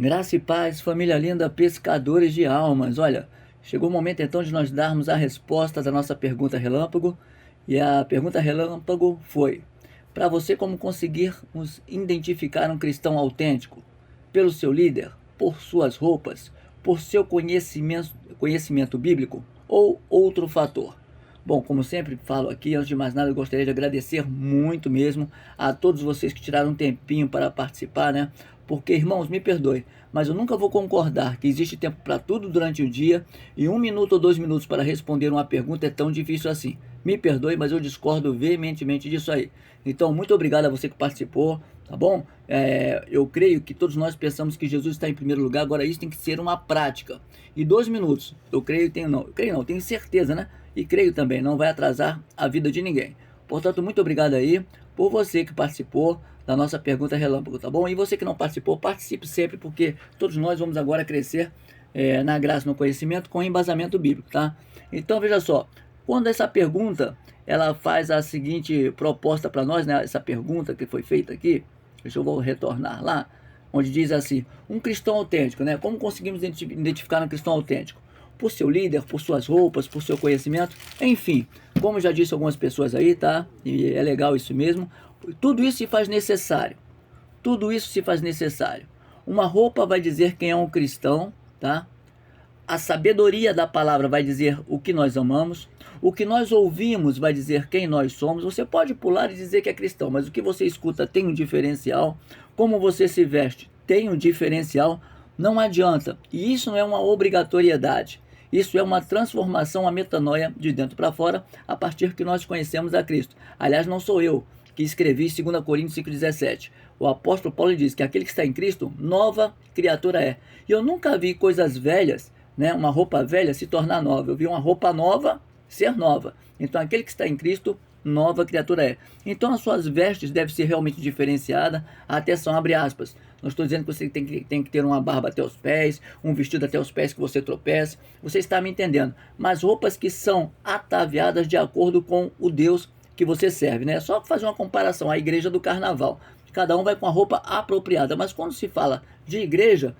Graça e paz, família linda, pescadores de almas. Olha, chegou o momento então de nós darmos a resposta da nossa pergunta relâmpago. E a pergunta relâmpago foi: para você, como conseguirmos identificar um cristão autêntico? Pelo seu líder? Por suas roupas? Por seu conhecimento bíblico? Ou outro fator? Bom, como sempre falo aqui, antes de mais nada, eu gostaria de agradecer muito mesmo a todos vocês que tiraram um tempinho para participar, né? Porque, irmãos, me perdoe, mas eu nunca vou concordar que existe tempo para tudo durante o dia e 1 minuto ou 2 minutos para responder uma pergunta é tão difícil assim. Me perdoe, mas eu discordo veementemente disso aí. Então, muito obrigado a você que participou, tá bom? Eu creio que todos nós pensamos que Jesus está em primeiro lugar, agora isso tem que ser uma prática. E 2 minutos, eu creio, tenho certeza, né? E creio também, não vai atrasar a vida de ninguém. Portanto, muito obrigado aí por você que participou da nossa pergunta relâmpago, tá bom? E você que não participou, participe sempre, porque todos nós vamos agora crescer na graça, no conhecimento, com embasamento bíblico, tá? Então, veja só, quando essa pergunta, ela faz a seguinte proposta para nós, né? Essa pergunta que foi feita aqui, deixa eu vou retornar lá, onde diz assim, um cristão autêntico, né? Como conseguimos identificar um cristão autêntico? Por seu líder, por suas roupas, por seu conhecimento, enfim, como já disse algumas pessoas aí, tá? E é legal isso mesmo. Tudo isso se faz necessário. Tudo isso se faz necessário. Uma roupa vai dizer quem é um cristão, tá? A sabedoria da palavra vai dizer o que nós amamos. O que nós ouvimos vai dizer quem nós somos. Você pode pular e dizer que é cristão, mas o que você escuta tem um diferencial. Como você se veste tem um diferencial. Não adianta. E isso não é uma obrigatoriedade. Isso é uma transformação, uma metanoia de dentro para fora, a partir que nós conhecemos a Cristo. Aliás, não sou eu que escrevi 2 Coríntios 5,17. O apóstolo Paulo diz que aquele que está em Cristo, nova criatura é. E eu nunca vi coisas velhas, né, uma roupa velha se tornar nova. Eu vi uma roupa nova ser nova. Então, aquele que está em Cristo, nova criatura é. Então, as suas vestes devem ser realmente diferenciadas. Atenção, abre aspas. Não estou dizendo que você tem que ter uma barba até os pés, um vestido até os pés que você tropece. Você está me entendendo. Mas roupas que são ataviadas de acordo com o Deus que você serve, né? É só fazer uma comparação, a igreja do carnaval. Cada um vai com a roupa apropriada. Mas quando se fala de igreja,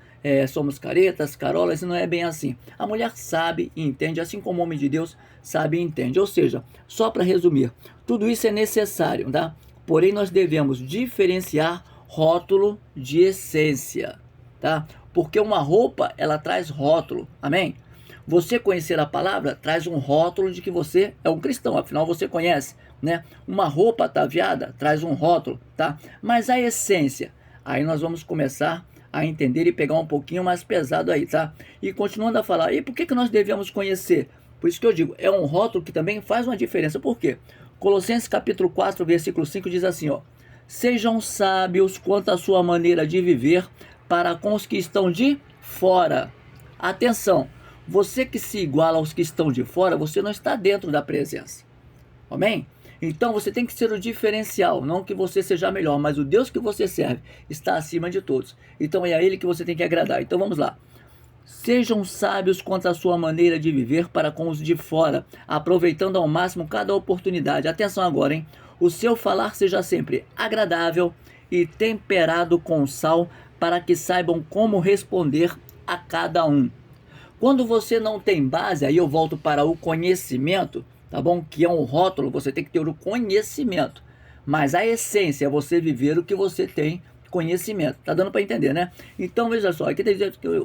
somos caretas, carolas, e não é bem assim. A mulher sabe e entende, assim como o homem de Deus sabe e entende. Ou seja, só para resumir, tudo isso é necessário, tá? Porém, nós devemos diferenciar rótulo de essência, tá? Porque uma roupa, ela traz rótulo, amém? Você conhecer a palavra traz um rótulo de que você é um cristão, afinal você conhece, né? Uma roupa ataviada traz um rótulo, tá? Mas a essência, aí nós vamos começar a entender e pegar um pouquinho mais pesado aí, tá? E continuando a falar, e por que nós devemos conhecer? Por isso que eu digo, é um rótulo que também faz uma diferença. Por quê? Colossenses capítulo 4, versículo 5 diz assim, ó: sejam sábios quanto à sua maneira de viver para com os que estão de fora. Atenção, você que se iguala aos que estão de fora, você não está dentro da presença. Amém? Então você tem que ser o diferencial, não que você seja melhor, mas o Deus que você serve está acima de todos. Então é a Ele que você tem que agradar. Então vamos lá. Sejam sábios quanto à sua maneira de viver para com os de fora, aproveitando ao máximo cada oportunidade. Atenção agora, hein? O seu falar seja sempre agradável e temperado com sal, para que saibam como responder a cada um. Quando você não tem base, aí eu volto para o conhecimento, tá bom? Que é um rótulo, você tem que ter o conhecimento. Mas a essência é você viver o que você tem conhecimento. Tá dando para entender, né? Então, veja só, aqui tem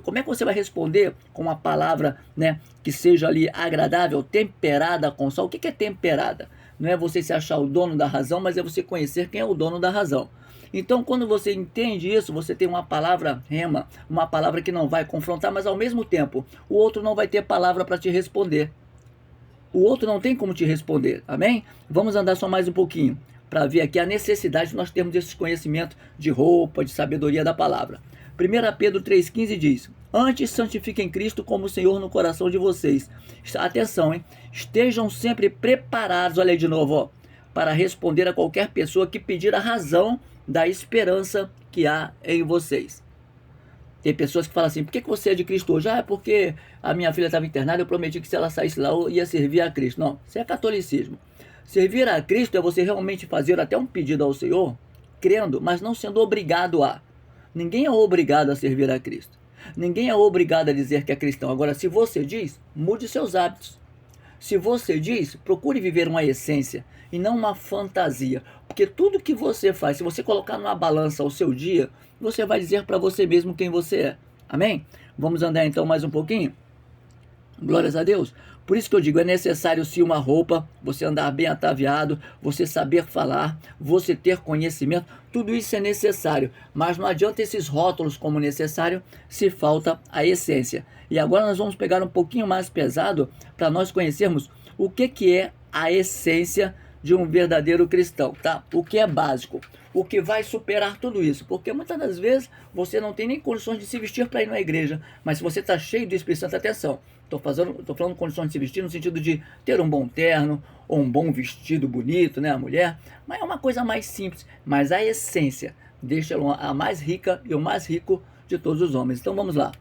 como é que você vai responder com uma palavra, né, que seja ali agradável, temperada com sal. O que é temperada? Não é você se achar o dono da razão, mas é você conhecer quem é o dono da razão. Então, quando você entende isso, você tem uma palavra rema, uma palavra que não vai confrontar, mas ao mesmo tempo, o outro não vai ter palavra para te responder. O outro não tem como te responder, amém? Vamos andar só mais um pouquinho, para ver aqui a necessidade de nós termos esse conhecimento de roupa, de sabedoria da palavra. 1 Pedro 3,15 diz: antes santifiquem Cristo como Senhor no coração de vocês. Atenção, hein? Estejam sempre preparados, olha aí de novo, ó, para responder a qualquer pessoa que pedir a razão da esperança que há em vocês. Tem pessoas que falam assim: por que você é de Cristo hoje? Ah, é porque a minha filha estava internada, eu prometi que se ela saísse lá eu ia servir a Cristo. Não, isso é catolicismo. Servir a Cristo é você realmente fazer até um pedido ao Senhor, crendo, mas não sendo obrigado a. Ninguém é obrigado a servir a Cristo. Ninguém é obrigado a dizer que é cristão. Agora, se você diz, mude seus hábitos. Se você diz, procure viver uma essência e não uma fantasia. Porque tudo que você faz, se você colocar numa balança o seu dia, você vai dizer para você mesmo quem você é. Amém? Vamos andar então mais um pouquinho? Glórias a Deus. Por isso que eu digo, é necessário sim uma roupa, você andar bem ataviado, você saber falar, você ter conhecimento, tudo isso é necessário. Mas não adianta esses rótulos como necessário se falta a essência. E agora nós vamos pegar um pouquinho mais pesado para nós conhecermos o que é a essência de um verdadeiro cristão, tá? O que é básico, o que vai superar tudo isso, porque muitas das vezes você não tem nem condições de se vestir para ir na igreja, mas se você está cheio do Espírito Santo, atenção, estou falando condições de se vestir no sentido de ter um bom terno, ou um bom vestido bonito, né, a mulher, mas é uma coisa mais simples, mas a essência deixa ela a mais rica e o mais rico de todos os homens. Então vamos lá.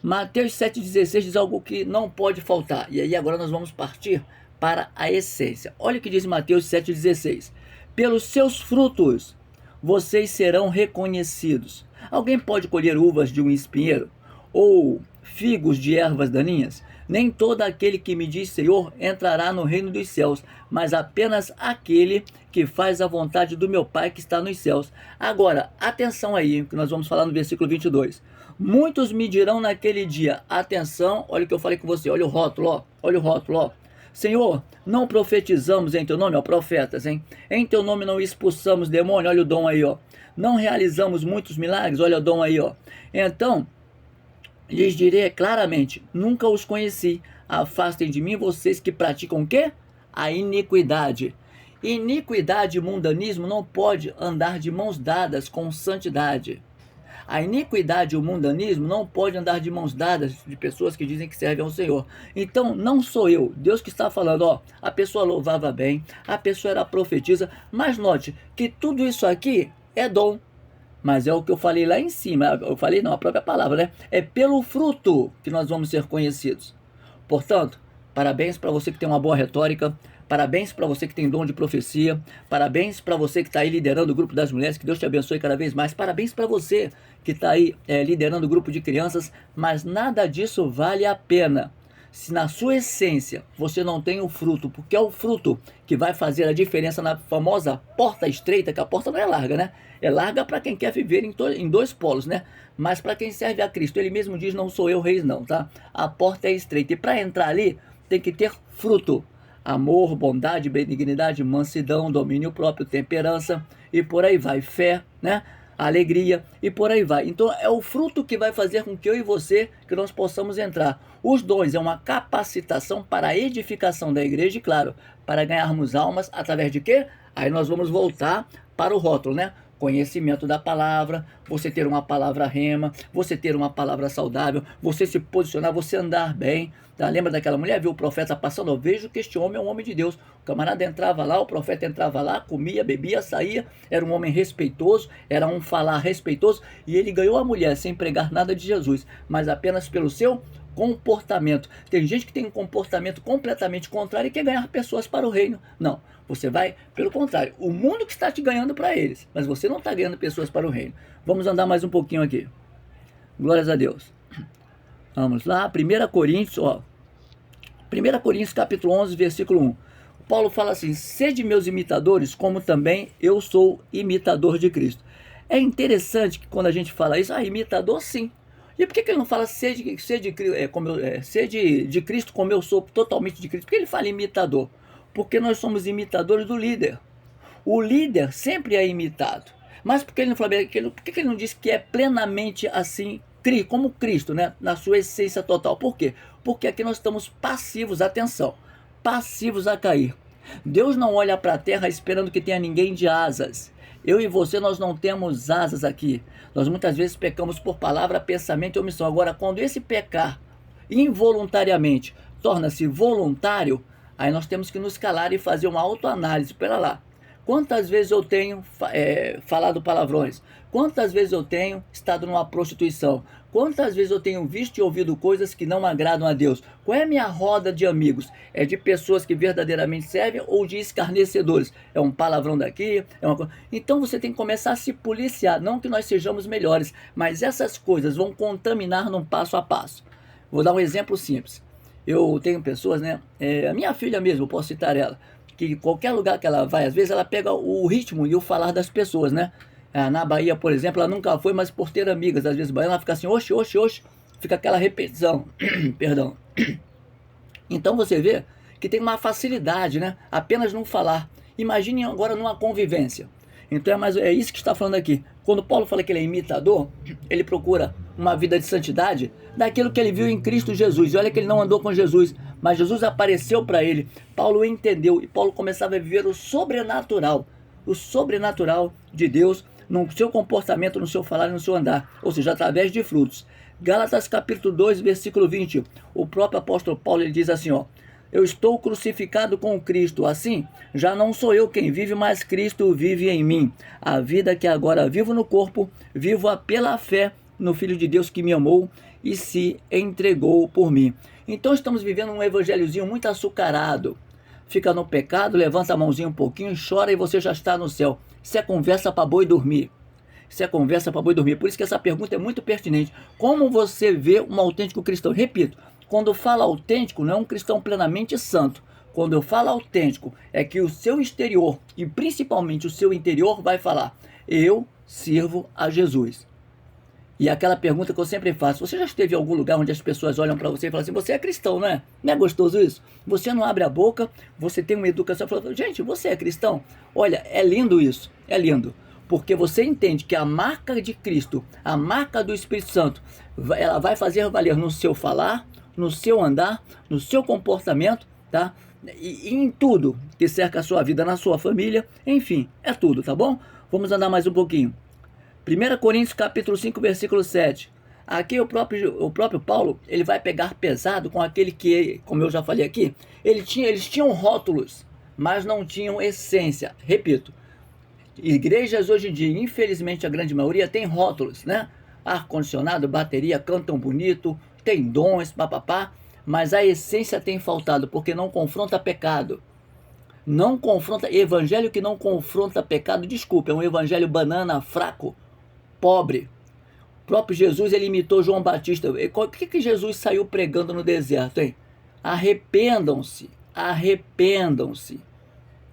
Mateus 7,16 diz algo que não pode faltar, e aí agora nós vamos partir para a essência. Olha o que diz Mateus 7,16. Pelos seus frutos vocês serão reconhecidos. Alguém pode colher uvas de um espinheiro? Ou figos de ervas daninhas? Nem todo aquele que me diz Senhor entrará no reino dos céus, mas apenas aquele que faz a vontade do meu Pai que está nos céus. Agora, atenção aí, que nós vamos falar no versículo 22. Muitos me dirão naquele dia, atenção, olha o que eu falei com você, olha o rótulo, ó, olha o rótulo, ó. Senhor, não profetizamos em teu nome, ó, profetas, hein? Em teu nome não expulsamos demônio, olha o dom aí, ó. Não realizamos muitos milagres, olha o dom aí, ó. Então, lhes direi claramente, nunca os conheci. Afastem de mim vocês que praticam o quê? A iniquidade. Iniquidade e mundanismo não pode andar de mãos dadas com santidade. A iniquidade e o mundanismo não podem andar de mãos dadas de pessoas que dizem que servem ao Senhor. Então, não sou eu, Deus que está falando, ó, a pessoa louvava bem, a pessoa era profetisa, mas note que tudo isso aqui é dom. Mas é o que eu falei lá em cima, eu falei não, a própria palavra, né? É pelo fruto que nós vamos ser conhecidos. Portanto, parabéns para você que tem uma boa retórica, parabéns para você que tem dom de profecia, parabéns para você que está aí liderando o grupo das mulheres, que Deus te abençoe cada vez mais, parabéns para você que está aí liderando o grupo de crianças, mas nada disso vale a pena se na sua essência você não tem o fruto, porque é o fruto que vai fazer a diferença na famosa porta estreita, que a porta não é larga, né? É larga para quem quer viver em dois polos, né? Mas para quem serve a Cristo, ele mesmo diz, não sou eu reis não, tá? A porta é estreita e para entrar ali tem que ter fruto. Amor, bondade, benignidade, mansidão, domínio próprio, temperança e por aí vai. Fé, né? Alegria e por aí vai. Então é o fruto que vai fazer com que eu e você, que nós possamos entrar. Os dons é uma capacitação para a edificação da igreja e, claro, para ganharmos almas através de quê? Aí nós vamos voltar para o rótulo, né? Conhecimento da palavra, você ter uma palavra rema, você ter uma palavra saudável, você se posicionar, você andar bem. Tá? Lembra daquela mulher? Viu o profeta passando? Eu vejo que este homem é um homem de Deus. O camarada entrava lá, o profeta entrava lá, comia, bebia, saía. Era um homem respeitoso, era um falar respeitoso. E ele ganhou a mulher sem pregar nada de Jesus, mas apenas pelo seu comportamento. Tem gente que tem um comportamento completamente contrário e quer ganhar pessoas para o reino. Não, você vai pelo contrário. O mundo que está te ganhando para eles, mas você não está ganhando pessoas para o reino. Vamos andar mais um pouquinho aqui. Glórias a Deus. Vamos lá, 1 Coríntios, ó. 1 Coríntios capítulo 11, versículo 1. Paulo fala assim, sede meus imitadores, como também eu sou imitador de Cristo. É interessante que quando a gente fala isso, imitador sim. E por que ele não fala sede de Cristo como eu sou totalmente de Cristo? Por que ele fala imitador? Porque nós somos imitadores do líder. O líder sempre é imitado. Mas por que ele não fala, por que ele não diz que é plenamente assim, como Cristo, né? Na sua essência total? Por quê? Porque aqui nós estamos passivos, atenção, passivos a cair. Deus não olha para a terra esperando que tenha ninguém de asas. Eu e você, nós não temos asas aqui. Nós muitas vezes pecamos por palavra, pensamento e omissão. Agora, quando esse pecar involuntariamente torna-se voluntário, aí nós temos que nos calar e fazer uma autoanálise. Pera lá, Quantas vezes eu tenho falado palavrões? Quantas vezes eu tenho estado numa prostituição? Quantas vezes eu tenho visto e ouvido coisas que não agradam a Deus? Qual é a minha roda de amigos? É de pessoas que verdadeiramente servem ou de escarnecedores? É um palavrão daqui? Então você tem que começar a se policiar. Não que nós sejamos melhores, mas essas coisas vão contaminar num passo a passo. Vou dar um exemplo simples. Eu tenho pessoas, né? A minha filha mesmo, eu posso citar ela, que qualquer lugar que ela vai, às vezes ela pega o ritmo e o falar das pessoas, né? Na Bahia, por exemplo, ela nunca foi, mas por ter amigas, às vezes baiana, ela fica assim, oxe, oxe, oxe, fica aquela repetição, perdão. Então você vê que tem uma facilidade, né? Apenas não falar. Imagine agora numa convivência. Então é isso que está falando aqui. Quando Paulo fala que ele é imitador, ele procura uma vida de santidade daquilo que ele viu em Cristo Jesus. E olha que ele não andou com Jesus, mas Jesus apareceu para ele. Paulo entendeu e Paulo começava a viver o sobrenatural de Deus no seu comportamento, no seu falar e no seu andar, ou seja, através de frutos. Gálatas capítulo 2, versículo 20, o próprio apóstolo Paulo ele diz assim, ó: eu estou crucificado com Cristo, assim, já não sou eu quem vive, mas Cristo vive em mim. A vida que agora vivo no corpo, vivo-a pela fé no Filho de Deus que me amou e se entregou por mim. Então estamos vivendo um evangelhozinho muito açucarado. Fica no pecado, levanta a mãozinha um pouquinho, chora e você já está no céu. Isso é conversa para boi dormir. Isso é conversa para boi dormir. Por isso que essa pergunta é muito pertinente. Como você vê um autêntico cristão? Repito, quando fala autêntico, não é um cristão plenamente santo. Quando eu falo autêntico, é que o seu exterior, e principalmente o seu interior, vai falar: eu sirvo a Jesus. E aquela pergunta que eu sempre faço: você já esteve em algum lugar onde as pessoas olham para você e falam assim, você é cristão, não é? Não é gostoso isso? Você não abre a boca, você tem uma educação, gente, você é cristão? Olha, é lindo isso, é lindo. Porque você entende que a marca de Cristo, a marca do Espírito Santo, ela vai fazer valer no seu falar, no seu andar, no seu comportamento, tá? E em tudo que cerca a sua vida, na sua família, enfim, é tudo, tá bom? Vamos andar mais um pouquinho. 1 Coríntios capítulo 5, versículo 7. Aqui o próprio Paulo, ele vai pegar pesado com aquele que, como eu já falei aqui, eles tinham rótulos, mas não tinham essência. Repito, igrejas hoje em dia, infelizmente a grande maioria tem rótulos, né? Ar-condicionado, bateria, cantam bonito, tem dons, papapá, mas a essência tem faltado, porque não confronta pecado. Não confronta, evangelho que não confronta pecado, desculpa, é um evangelho banana, fraco, pobre. O próprio Jesus, ele imitou João Batista. O que Jesus saiu pregando no deserto, hein? Arrependam-se, arrependam-se,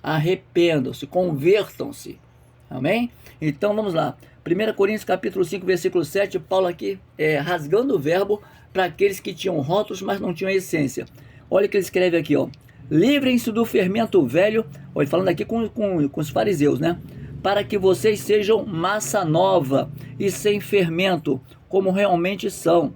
arrependam-se, convertam-se. Amém? Então vamos lá. 1 Coríntios capítulo 5, versículo 7, Paulo aqui rasgando o verbo para aqueles que tinham rótulos, mas não tinham essência. Olha o que ele escreve aqui, ó. Livrem-se do fermento velho, olha, falando aqui com os fariseus, né? Para que vocês sejam massa nova e sem fermento, como realmente são.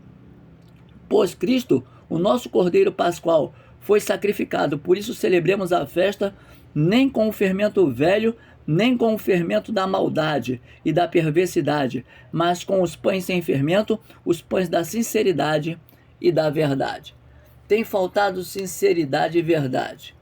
Pois Cristo, o nosso Cordeiro Pascual, foi sacrificado, por isso celebremos a festa, nem com o fermento velho, nem com o fermento da maldade e da perversidade, mas com os pães sem fermento, os pães da sinceridade e da verdade. Tem faltado sinceridade e verdade.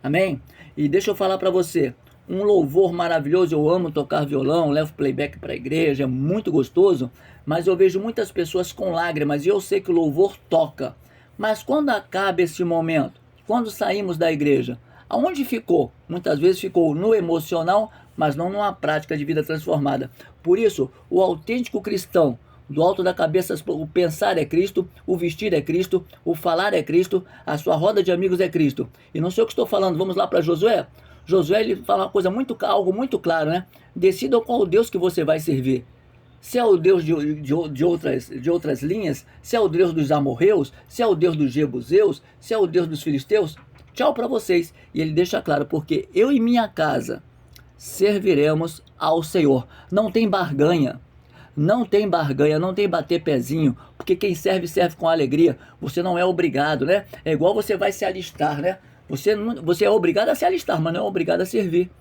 Amém? E deixa eu falar para você, um louvor maravilhoso, eu amo tocar violão, levo playback para a igreja, é muito gostoso, mas eu vejo muitas pessoas com lágrimas e eu sei que o louvor toca. Mas quando acaba esse momento, quando saímos da igreja, aonde ficou? Muitas vezes ficou no emocional, mas não numa prática de vida transformada. Por isso, o autêntico cristão, do alto da cabeça, o pensar é Cristo, o vestir é Cristo, o falar é Cristo, a sua roda de amigos é Cristo. E não sei o que estou falando, vamos lá para Josué? Josué, ele fala uma coisa algo muito claro, né? Decida qual Deus que você vai servir. Se é o Deus de outras linhas, se é o Deus dos amorreus, se é o Deus dos jebuseus, se é o Deus dos filisteus, tchau para vocês. E ele deixa claro, porque eu e minha casa serviremos ao Senhor. Não tem barganha. Não tem barganha, não tem bater pezinho, porque quem serve, serve com alegria. Você não é obrigado, né? É igual você vai se alistar, né? Você é obrigado a se alistar, mas não é obrigado a servir.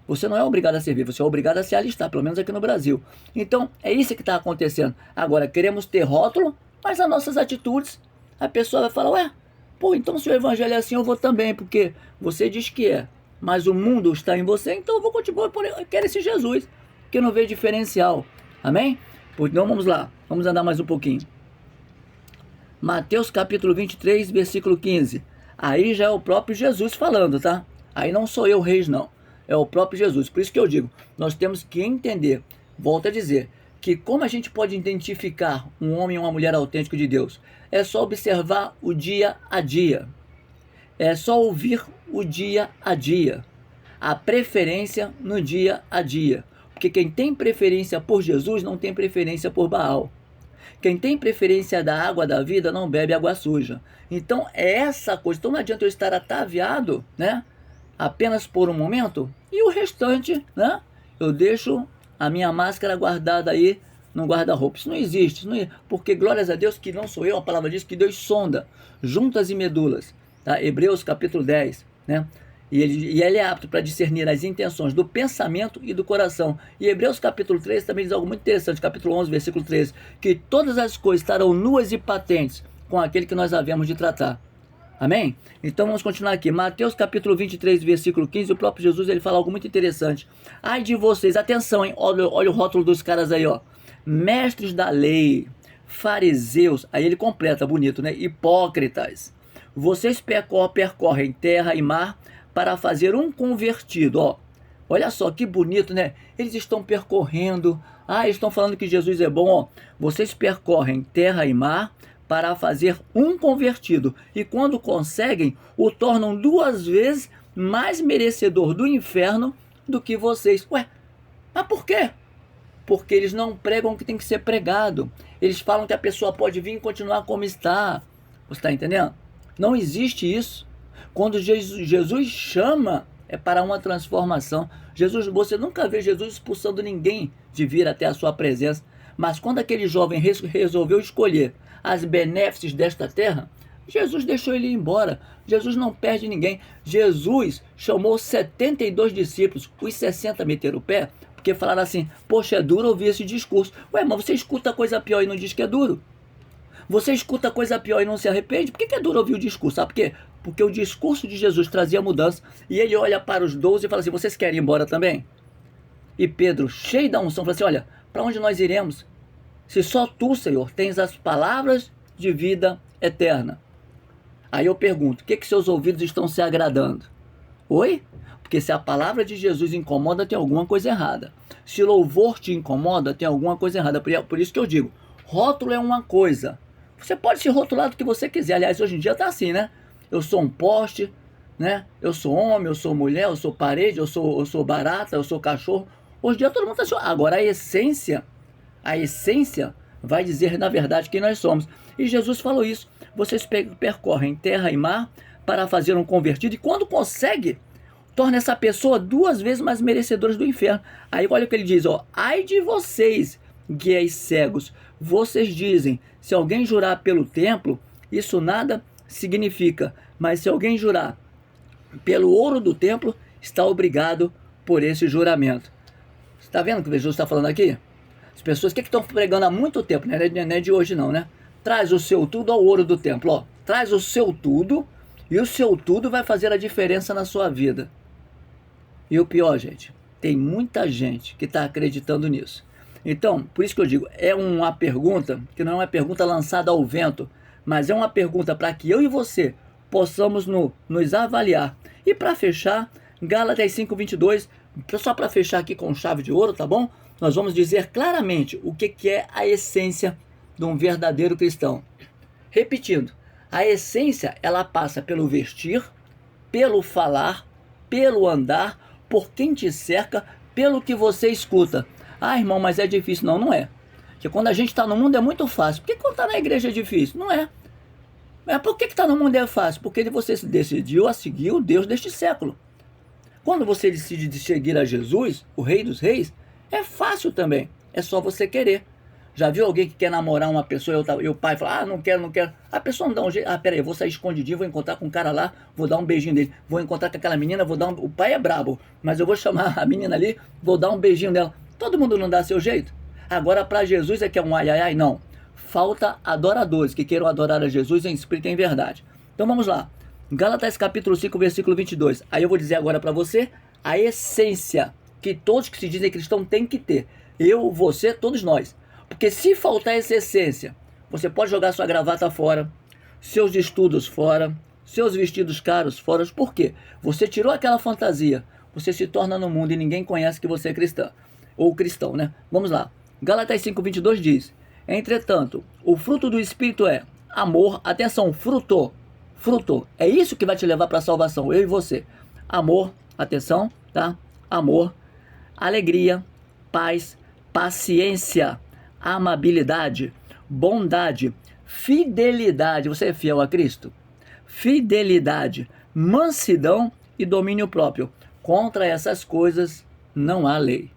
Você não é obrigado a servir, você é obrigado a se alistar, pelo menos aqui no Brasil. Então, é isso que está acontecendo. Agora, queremos ter rótulo, mas as nossas atitudes, a pessoa vai falar, ué, pô, então se o evangelho é assim, eu vou também, porque você diz que é. mas o mundo está em você, então eu vou continuar por eu quero esse Jesus, que eu não vejo diferencial. Amém? Então vamos lá, vamos andar mais um pouquinho. Mateus capítulo 23, versículo 15. Aí já é o próprio Jesus falando, tá? Aí não sou eu, reis, não. É o próprio Jesus. Por isso que eu digo, nós temos que entender, volto a dizer, que como a gente pode identificar um homem ou uma mulher autêntico de Deus? É só observar o dia a dia. É só ouvir o dia a dia. A preferência no dia a dia. Porque quem tem preferência por Jesus não tem preferência por Baal. Quem tem preferência da água da vida não bebe água suja. Então é essa coisa. Então não adianta eu estar ataviado, né? Apenas por um momento. E o restante, né? Eu deixo a minha máscara guardada aí no guarda-roupa. Isso não existe. Isso não é, porque glórias a Deus que não sou eu. A palavra diz que Deus sonda juntas e medulas. Tá? Hebreus capítulo 10, né? E ele é apto para discernir as intenções do pensamento e do coração. E Hebreus capítulo 13 também diz algo muito interessante, capítulo 11, versículo 13, que todas as coisas estarão nuas e patentes com aquele que nós havemos de tratar. Amém? Então vamos continuar aqui. Mateus capítulo 23, versículo 15, o próprio Jesus ele fala algo muito interessante. Ai de vocês, atenção, hein? Olha o rótulo dos caras aí, ó. Mestres da lei, fariseus, aí ele completa, bonito, né? Hipócritas. Vocês percorrem terra e mar para fazer um convertido, ó. Olha só que bonito, né? Eles estão percorrendo, estão falando que Jesus é bom, ó. Vocês percorrem terra e mar para fazer um convertido. E quando conseguem, o tornam 2 vezes mais merecedor do inferno do que vocês. Ué, mas por quê? Porque eles não pregam o que tem que ser pregado. Eles falam que a pessoa pode vir e continuar como está. Você está entendendo? Não existe isso. Quando Jesus chama, é para uma transformação. Você nunca vê Jesus expulsando ninguém de vir até a sua presença. Mas quando aquele jovem resolveu escolher as benéfices desta terra, Jesus deixou ele ir embora. Jesus não perde ninguém. Jesus chamou 72 discípulos. Os 60 meteram o pé, porque falaram assim, poxa, é duro ouvir esse discurso. Ué, mas você escuta coisa pior e não diz que é duro? Você escuta coisa pior e não se arrepende? Por que é duro ouvir o discurso? Sabe por quê? Porque o discurso de Jesus trazia mudança. E ele olha para os 12 e fala assim, vocês querem ir embora também? E Pedro, cheio da unção, fala assim, olha, para onde nós iremos? Se só tu, Senhor, tens as palavras de vida eterna. Aí eu pergunto, o que seus ouvidos estão se agradando? Oi? Porque se a palavra de Jesus incomoda, tem alguma coisa errada. Se louvor te incomoda, tem alguma coisa errada. Por isso que eu digo, rótulo é uma coisa. Você pode se rotular do que você quiser. Aliás, hoje em dia está assim, né? Eu sou um poste, né? Eu sou homem, eu sou mulher, eu sou parede, eu sou barata, eu sou cachorro. Hoje em dia todo mundo está assim. Agora a essência vai dizer na verdade quem nós somos. E Jesus falou isso. Vocês percorrem terra e mar para fazer um convertido. E quando consegue, torna essa pessoa 2 vezes mais merecedora do inferno. Aí olha o que ele diz, ó. Ai de vocês, guias cegos. Vocês dizem, se alguém jurar pelo templo, isso nada significa. Mas se alguém jurar pelo ouro do templo, está obrigado por esse juramento. Você está vendo o que Jesus está falando aqui? As pessoas que estão pregando há muito tempo, né? Não é de hoje não, né? Traz o seu tudo ao ouro do templo, ó. Traz o seu tudo e o seu tudo vai fazer a diferença na sua vida. E o pior, gente, tem muita gente que está acreditando nisso. Então, por isso que eu digo, é uma pergunta que não é uma pergunta lançada ao vento, mas é uma pergunta para que eu e você possamos nos avaliar. E para fechar, Gálatas 5:22, só para fechar aqui com chave de ouro, tá bom? Nós vamos dizer claramente o que é a essência de um verdadeiro cristão. Repetindo, a essência ela passa pelo vestir, pelo falar, pelo andar, por quem te cerca, pelo que você escuta. Irmão, mas é difícil. Não, não é. Porque quando a gente está no mundo é muito fácil. Por que quando está na igreja é difícil? Não é. Por que está no mundo é fácil? Porque você se decidiu a seguir o Deus deste século. Quando você decide de seguir a Jesus, o Rei dos Reis, é fácil também. É só você querer. Já viu alguém que quer namorar uma pessoa e o pai fala, não quero. A pessoa não dá um jeito. Peraí, eu vou sair escondidinho, vou encontrar com um cara lá, vou dar um beijinho dele. Vou encontrar com aquela menina, vou dar o pai é brabo, mas eu vou chamar a menina ali, vou dar um beijinho nela. Todo mundo não dá seu jeito? Agora para Jesus é que é um ai, não. Falta adoradores que queiram adorar a Jesus em espírito e em verdade. Então vamos lá. Gálatas capítulo 5, versículo 22. Aí eu vou dizer agora para você a essência que todos que se dizem cristãos têm que ter. Eu, você, todos nós. Porque se faltar essa essência, você pode jogar sua gravata fora, seus estudos fora, seus vestidos caros fora. Por quê? Você tirou aquela fantasia. Você se torna no mundo e ninguém conhece que você é cristã. Ou cristão, né? Vamos lá. Gálatas 5, 22 diz: entretanto, o fruto do Espírito é amor, atenção, fruto. É isso que vai te levar para a salvação, eu e você. Amor, atenção, tá? Amor, alegria, paz, paciência, amabilidade, bondade, fidelidade. Você é fiel a Cristo? Fidelidade, mansidão e domínio próprio. Contra essas coisas não há lei.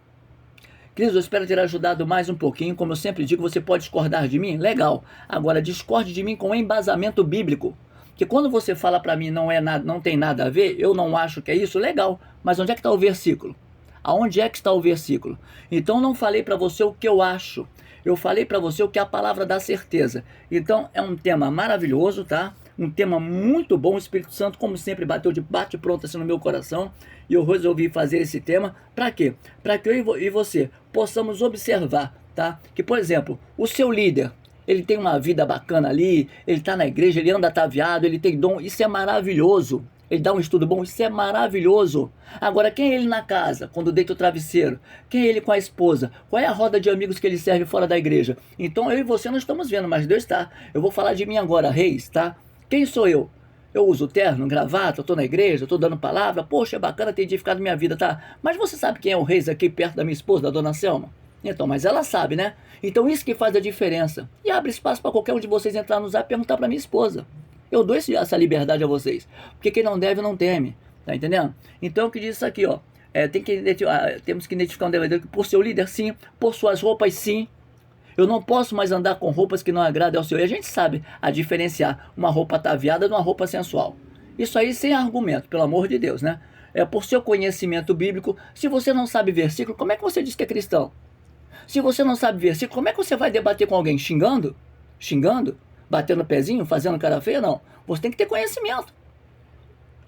Queridos, eu espero ter ajudado mais um pouquinho. Como eu sempre digo, você pode discordar de mim? Legal. Agora, discorde de mim com embasamento bíblico. Que quando você fala para mim não é nada, não tem nada a ver, eu não acho que é isso, legal. Mas onde é que está o versículo? Aonde é que está o versículo? Então não falei para você o que eu acho. Eu falei para você o que a palavra dá certeza. Então é um tema maravilhoso, tá? Um tema muito bom. O Espírito Santo, como sempre, bateu de bate-pronto assim no meu coração. E eu resolvi fazer esse tema. Para quê? Para que eu e você possamos observar, tá? Que, por exemplo, o seu líder, ele tem uma vida bacana ali, ele está na igreja, ele anda ataviado, ele tem dom, isso é maravilhoso. Ele dá um estudo bom, isso é maravilhoso. Agora, quem é ele na casa, quando deita o travesseiro? Quem é ele com a esposa? Qual é a roda de amigos que ele serve fora da igreja? Então, eu e você não estamos vendo, mas Deus está. Eu vou falar de mim agora, Reis, tá? Quem sou eu? Eu uso terno, gravata, estou na igreja, estou dando palavra. Poxa, é bacana ter edificado minha vida, tá? Mas você sabe quem é o Reis aqui perto da minha esposa, da dona Selma? Então, mas ela sabe, né? Então isso que faz a diferença. E abre espaço para qualquer um de vocês entrar no zap e perguntar para minha esposa. Eu dou essa liberdade a vocês. Porque quem não deve, não teme. Tá entendendo? Então o que diz isso aqui, ó. Temos que identificar um devedor por seu líder, sim. Por suas roupas, sim. Eu não posso mais andar com roupas que não agradem ao Senhor. E a gente sabe a diferenciar uma roupa ataviada de uma roupa sensual. Isso aí sem argumento, pelo amor de Deus, né? É por seu conhecimento bíblico. Se você não sabe versículo, como é que você diz que é cristão? Se você não sabe versículo, como é que você vai debater com alguém? Xingando? Xingando? Batendo o pezinho? Fazendo cara feia? Não. Você tem que ter conhecimento.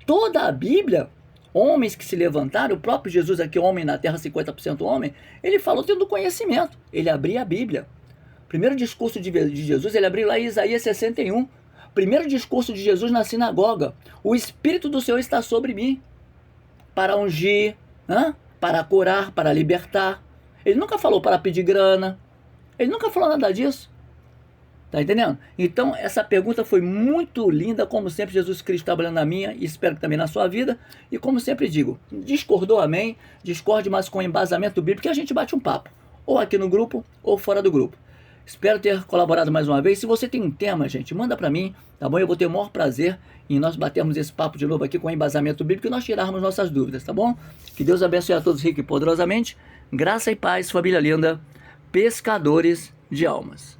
Toda a Bíblia, homens que se levantaram, o próprio Jesus aqui, homem na terra, 50% homem, ele falou tendo conhecimento. Ele abria a Bíblia. Primeiro discurso de Jesus, ele abriu lá em Isaías 61. Primeiro discurso de Jesus na sinagoga. O Espírito do Senhor está sobre mim. Para ungir, para curar, para libertar. Ele nunca falou para pedir grana. Ele nunca falou nada disso. Tá entendendo? Então, essa pergunta foi muito linda, como sempre, Jesus Cristo trabalhando na minha e espero que também na sua vida. E como sempre digo, discordou, amém? Discorde, mas com embasamento bíblico, que a gente bate um papo. Ou aqui no grupo, ou fora do grupo. Espero ter colaborado mais uma vez. Se você tem um tema, gente, manda para mim, tá bom? Eu vou ter o maior prazer em nós batermos esse papo de novo aqui com embasamento bíblico e nós tirarmos nossas dúvidas, tá bom? Que Deus abençoe a todos rico e poderosamente. Graça e paz, família linda, pescadores de almas.